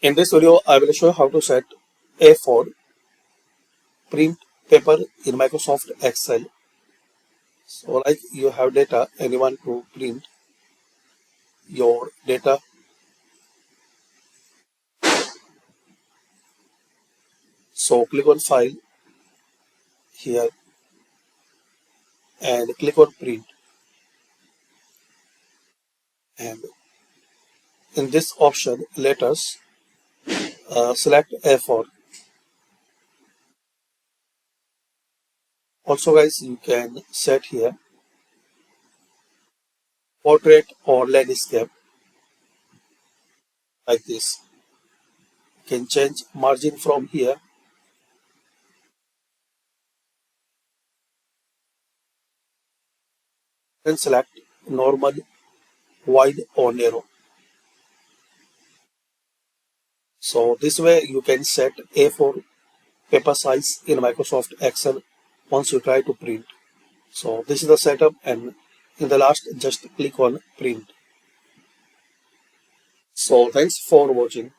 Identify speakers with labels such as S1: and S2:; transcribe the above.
S1: In this video, I will show you how to set A4 print paper in Microsoft Excel. So like you have data and you want to print your data. So click on File here and click on Print. And in this option, let us select A4. Also guys, you can set here portrait or landscape like this. You can change margin from here. Then select normal, wide or narrow. So this way you can set A4 paper size in Microsoft Excel once you try to print. So this is the setup, and in the last just click on print. So thanks for watching.